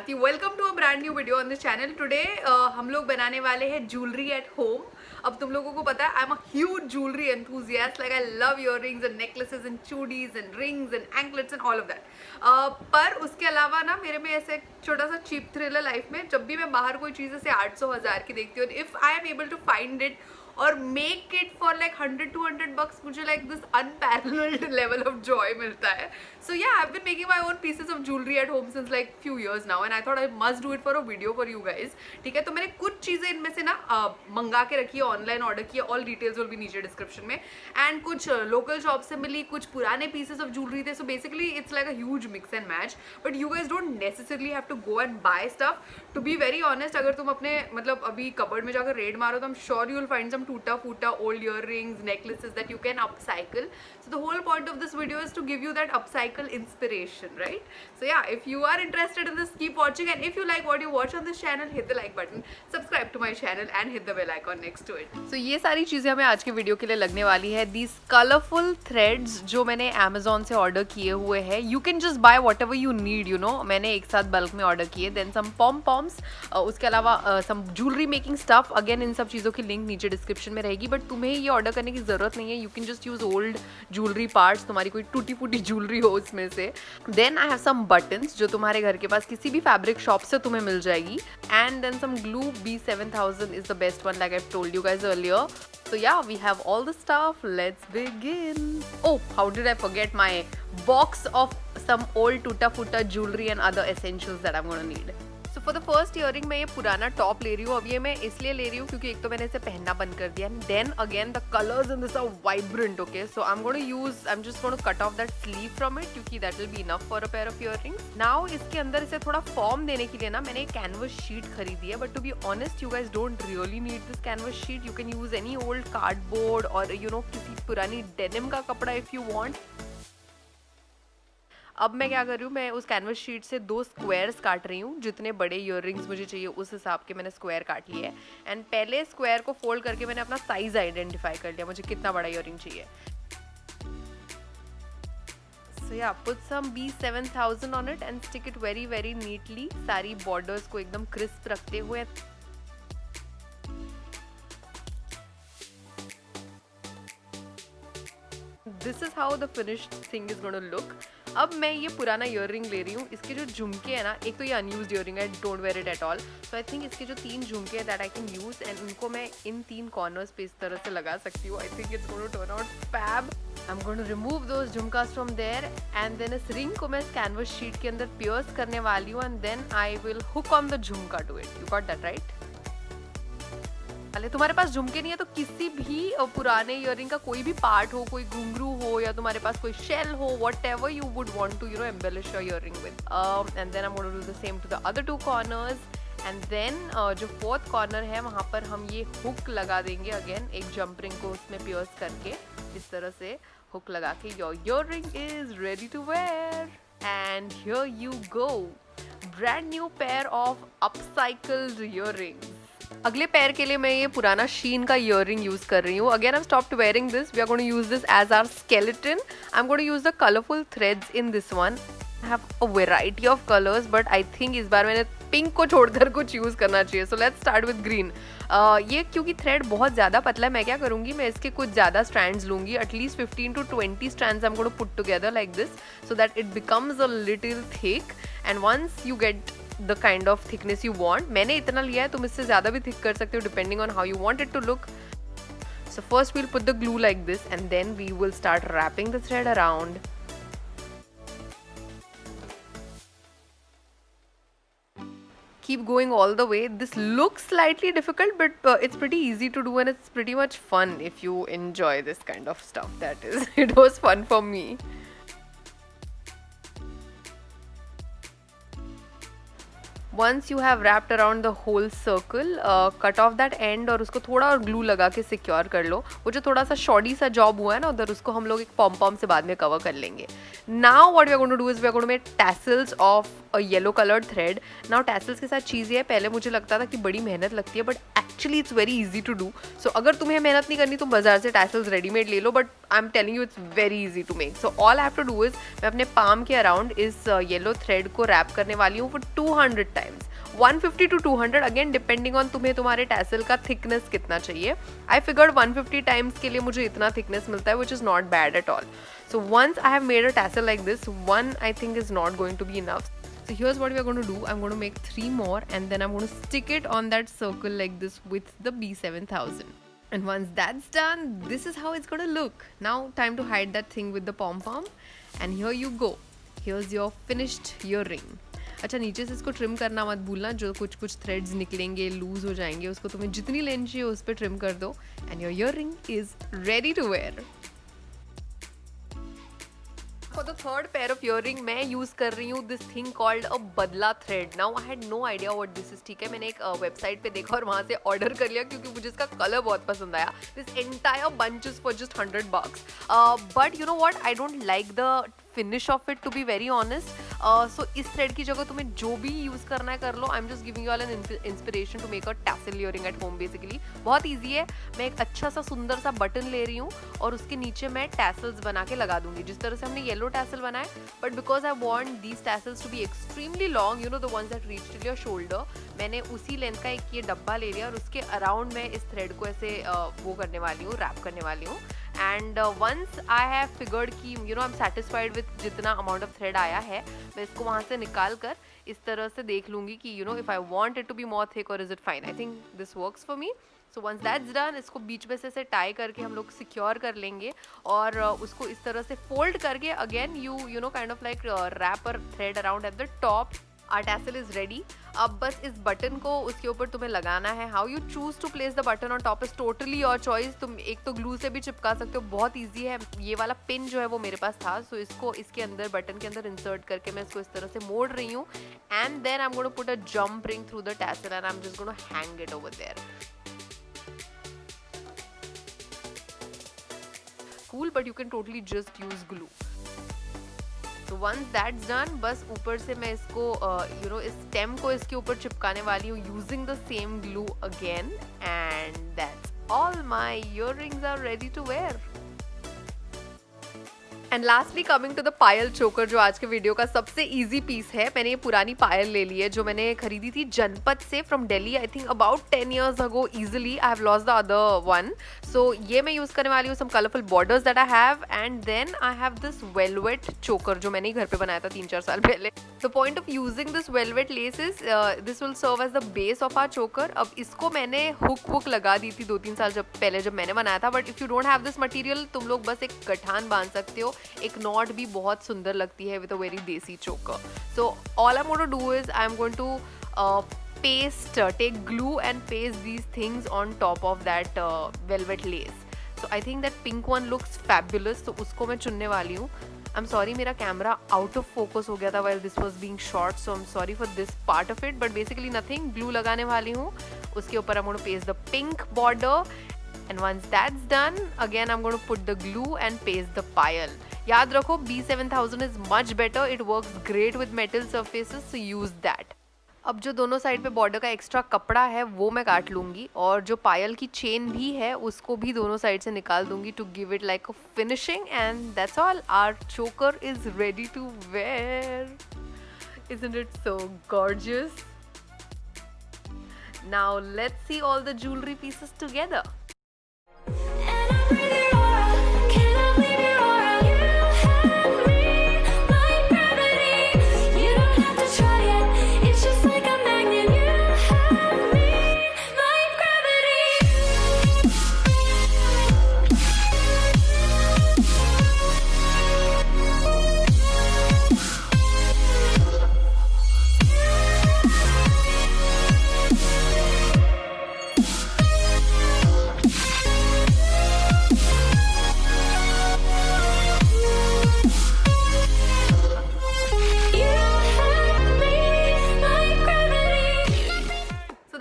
Aarti. Welcome to a brand new video on this channel. Today हम लोग बनाने वाले हैं ज्वेलरी एट होम। अब तुम लोगों को पता है I am a huge jewellery enthusiast, like I love earrings and necklaces and चूड़ीज and rings and anklets and all of that. पर उसके अलावा ना मेरे में ऐसे छोटा सा चीप थ्रिल है लाइफ में। जब भी मैं बाहर कोई चीज़ ऐसे 800-1000 की देखती हूँ, if I am able to find it और make it for like 100-200 bucks, मुझे like this unparalleled level of joy मिलता है। So yeah I have been making my own pieces of jewellery at home since like few years now and I thought I must do it for a video for you guys. ठीक है, तो मैंने कुछ चीज़ें इनमें से ना मंगा के रखी है, ऑनलाइन ऑर्डर की है। ऑल डिटेल्स विल बी नीचे डिस्क्रिप्शन में। एंड कुछ लोकल शॉप से मिली, कुछ पुराने पीसेस ऑफ ज्वेलरी थे। So basically it's like a huge mix and match, but you guys don't necessarily have to go and buy stuff. To be very honest, अगर तुम अपने मतलब अभी कबर्ड में जाकर रेड मारो तो I am sure you will find some टूटा फूटा old earrings, necklaces that you can upcycle. So the whole point of this video is to give you that upcycle inspiration, right? So yeah, if you are interested in this, keep watching, and if you like what you watch on this channel, hit the like button, subscribe to my channel and hit the bell icon next to it. So ये सारी चीज़ें हमें आज के video के लिए लगने वाली है। These colorful threads जो मैंने Amazon से ऑर्डर किए हुए हैं, you can just buy whatever you need, you know. मैंने एक साथ बल्क में ऑर्डर किए। Then some pom-poms, उसके अलावा some jewelry making stuff, again इन सब चीज़ों की लिंक नीचे डिस्क्रिप्शन में रहेगी। बट तुम्हें ये ऑर्डर करने की ज़रूरत नहीं है। You can just use old jewellery parts, तुम्हारी कोई टूटी फूटी ज्वेलरी हो उसमें से। Then I have some buttons जो तुम्हारे घर के पास किसी भी फैब्रिक शॉप से तुम्हें मिल जाएगी। And then some glue. B7000 is the best one, like I told you guys earlier. So yeah, we have all the stuff. Let's begin. Oh, how did I forget my box of some old tuta futa jewelry and other essentials that I'm gonna need. So for the first earring मैं ये पुराना top ले रही हूँ। अब ये मैं इसलिए ले रही हूँ क्योंकि एक तो मैंने इसे पहनना बंद कर दिया, and then again the colors in this are vibrant. Okay, so I'm just going to cut off that sleeve from it क्योंकि that will be enough for a pair of earrings. Now इसके अंदर इसे थोड़ा form देने के लिए ना मैंने एक कैनवस शीट खरीदी है, but to be honest you guys don't really need this canvas sheet. You can use any old cardboard or you know किसी पुरानी denim का कपड़ा if you want. अब मैं क्या कर रही हूँ, मैं उस कैनवस शीट से 2 स्क्वायर्स काट रही हूँ। जितने बड़े इयररिंग्स मुझे चाहिए उस हिसाब के मैंने स्क्वायर काट लिए हैं। एंड पहले स्क्वायर को फोल्ड करके मैंने अपना साइज आइडेंटिफाई कर लिया, मुझे कितना बड़ा इयररिंग चाहिए। So yeah, put some B7000 on it and stick it very very neatly, सारी बॉर्डर्स को एकदम क्रिस्प रखते हुए। This is how the finished thing is going to look. अब मैं ये पुराना इयररिंग ले रही हूँ। इसके जो झुमके हैं ना, एक तो ये अनयूज्ड इयररिंग है, don't wear it at all. So I think इसके जो 3 झुमके हैं that I can use, and उनको मैं इन 3 कॉर्नर्स पे इस तरह से लगा सकती हूँ। I think it's going to turn out fab. I am going to remove those jhumkas from there, and then इस रिंग को मैं इस कैनवस शीट के अंदर पियर्स करने वाली हूँ, and then I will hook on the jhumka to it. You got that right? तुम्हारे पास झुमके नहीं है तो किसी भी पुराने इयररिंग का कोई भी पार्ट हो, कोई घुंघरू हो या तुम्हारे पास कोई शेल हो, whatever you would want to embellish your earring with. And then I'm going to do the same to the other 2 corners. And then जो 4th corner है वहाँ पर हम ये हुक लगा देंगे। अगेन एक जंप रिंग को उसमें पियर्स करके इस तरह से हुक लगा के your earring is ready to wear. And here you go, brand new pair of upcycled earrings. अगले पैर के लिए मैं ये पुराना शीन का इयररिंग यूज कर रही हूँ। Again I am stopped wearing this. We are going to use this as our skeleton. I am going to use the colourful threads in this one. I have a variety of colours, but I think इस बार मैंने pink को छोड़कर कुछ use करना चाहिए। So let's start with green. ये क्योंकि थ्रेड बहुत ज़्यादा पतला है, मैं क्या करूँगी, मैं इसके कुछ ज़्यादा स्ट्रैंड्स लूँगी। At least 15 to 20 strands I'm going to put together like this so that it becomes a little thick. And once you get the kind of thickness you want, मैंने इतना लिया है, तुम इससे ज़्यादा भी थिक कर सकते हो depending on how you want it to look. So first we'll put the glue like this, and then we will start wrapping the thread around. Keep going all the way. This looks slightly difficult, but it's pretty easy to do, and it's pretty much fun if you enjoy this kind of stuff. That is, it was fun for me. Once you have wrapped around the whole circle, cut off that end और उसको थोड़ा और glue लगा के secure कर लो। वो जो थोड़ा सा शॉर्टी सा जॉब हुआ है ना उधर, उसको हम लोग एक पॉम पॉम से बाद में कवर कर लेंगे। Now what we are going to do is we are going to make tassels of a yellow colored thread. Now tassels के साथ चीज़ ये है, पहले मुझे लगता था कि बड़ी मेहनत लगती है, but actually it's very easy to do. So अगर तुम्हें मेहनत नहीं करनी तुम बाजार से टैसल्स रेडीमेड ले लो, but I am telling you it's very easy to make. So all I have to do is मैं अपने पाम के अराउंड इस येलो थ्रेड को रैप करने वाली हूँ for 200 times, 150 to 200 again depending on तुम्हें तुम्हारे टैसल का थिकनेस कितना चाहिए. आई फिगर्ड 150 टाइम्स के लिए मुझे इतना थिकनेस मिलता है, which is not bad at all. So once I have made a tassel like this, one I think is not going to be enough. So here's what we are going to do. I'm going to make 3 more and then I'm going to stick it on that circle like this with the B7000. And once that's done, this is how it's going to look. Now time to hide that thing with the pom-pom. And here you go. Here's your finished earring. अच्छा, नीचे से इसको trim करना मत भूलना, जो कुछ कुछ थ्रेड्स निकलेंगे, लूज हो जाएंगे, उसको तुम्हें जितनी लेंथ चाहिए उस पर ट्रिम कर दो. And your earring is ready to wear. For the third pair of earring मैं यूज़ कर रही हूँ this thing called a बदला thread. Now I had no idea what this is. ठीक है, मैंने एक वेबसाइट पे देखा और वहाँ से ऑर्डर कर लिया क्योंकि मुझे इसका कलर बहुत पसंद आया. This entire bunch is for just $100. But you know what? I don't like the finish of it, to be very honest. So इस थ्रेड की जगह तुम्हें जो भी यूज़ करना है कर लो. I'm just giving you all an inspiration to make a tassel earring at home basically. बहुत ईजी है. मैं एक अच्छा सा सुंदर सा बटन ले रही हूँ और उसके नीचे मैं टैसल्स बना के लगा दूंगी जिस तरह से हमने येलो टैसल बनाए. But because I want these tassels to be extremely long, you know the ones that reach till your shoulder, मैंने उसी लेंथ का एक ये डब्बा ले लिया और उसके अराउंड मैं इस थ्रेड को ऐसे वो करने वाली हूँ, रैप करने वाली हूँ. And once I have figured की you know I am satisfied with जितना अमाउंट ऑफ थ्रेड आया है, मैं इसको वहाँ से निकाल कर इस तरह से देख लूँगी कि you know if I want it to be more thick और is it fine. I think this works for me. So once that's done, इसको बीच में से टाई करके हम लोग सिक्योर कर लेंगे और उसको इस तरह से फोल्ड करके again you know kind of like wrap a thread around at the top. Our tassel is ready. अब बस इस बटन को उसके ऊपर तुम्हें लगाना है. How you choose to place the button on top is totally your choice. तुम एक तो ग्लू से भी चिपका सकते हो, बहुत ईजी है. ये वाला पिन जो है वो मेरे पास था, सो इसको इसके अंदर बटन के अंदर इंसर्ट करके मैं इसको इस तरह से मोड़ रही हूँ. And then I am going to put a jump ring through the tassel and I am just going to hang it over there. Cool, but you can totally just use glue. So once that's done, बस ऊपर से मैं इसको you know इस stem को इसके ऊपर चिपकाने वाली हूँ using the same glue again, and that's all. My earrings are ready to wear. And lastly coming to the payal choker, जो आज के वीडियो का सबसे इजी पीस है. मैंने ये पुरानी पायल ले ली है जो मैंने खरीदी थी जनपद से from Delhi, I think about 10 years ago easily. I have lost the other one. So ये मैं यूज़ करने वाली हूँ. some colorful borders that I have, and then I have this velvet choker जो मैंने घर पे बनाया था 3-4 साल पहले. The point of using this velvet lace is this will serve as the base of our choker. अब इसको मैंने हुक लगा दी थी 2-3 साल पहले जब मैंने बनाया था. But if you don't have this material, तुम लोग बस एक गठान बांध सकते हो. एक नॉट भी बहुत सुंदर लगती है with a very desi choker. So all I am going to do is I am going to take glue and paste these things on top of that velvet lace. So I think that pink one looks fabulous. तो उसको मैं चुनने वाली हूँ. I'm sorry, मेरा camera out of focus हो गया था while this was being shot, so I'm sorry for this part of it. But basically nothing. Glue लगाने वाली हूँ. उसके ऊपर I'm going to paste the pink border. And once that's done, again I'm going to put the glue and paste the pile. याद रखो, B7000 is much better. It works great with metal surfaces, so use that. अब जो दोनों side पे border का extra कपड़ा है वो मैं काट लूँगी और जो पायल की चेन भी है उसको भी दोनों साइड से निकाल दूँगी to give it like a finishing. And that's all. Our choker is ready to wear. Isn't it so gorgeous? Now let's see all the jewelry pieces together.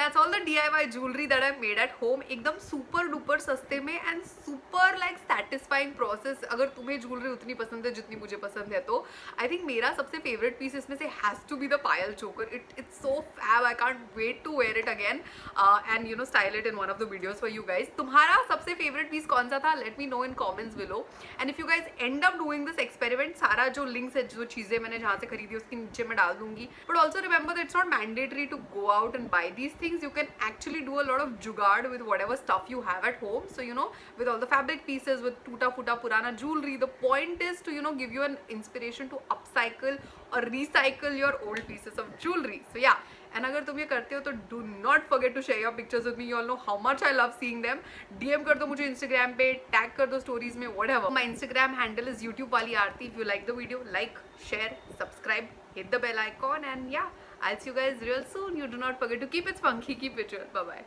That's all the DIY jewelry that I've made at home. एकदम super duper सस्ते में and super like satisfying process. अगर तुम्हें jewellery उतनी पसंद है जितनी मुझे पसंद है तो आई थिंक मेरा सबसे फेवरेट पीस इसमें से has to be the payal choker. It's so fab. I can't wait to wear it again and you know style it in one of the videos for you guys. तुम्हारा सबसे favourite piece कौन सा था? Let me know in comments below. And if you guys end up doing this experiment, सारा जो links है, जो चीज़ें मैंने जहाँ से खरीदी उसके नीचे मैं डाल दूंगी. But also remember that it's not mandatory to go out and buy these things. You can actually do a lot of jugaad with whatever stuff you have at home. So you know, with all the fabric pieces, with tuta futa purana jewelry, the point is to, you know, give you an inspiration to upcycle or recycle your old pieces of jewelry. So yeah, and अगर तुम ये करते हो तो do not forget to share your pictures with me. You all know how much I love seeing them. DM कर दो मुझे Instagram पे, tag कर दो stories में, whatever. My Instagram handle is YouTube वाली आरती. If you like the video, like, share, subscribe, hit the bell icon, and yeah, I'll see you guys real soon. You do not forget to keep it spunky, keep it real. Bye bye.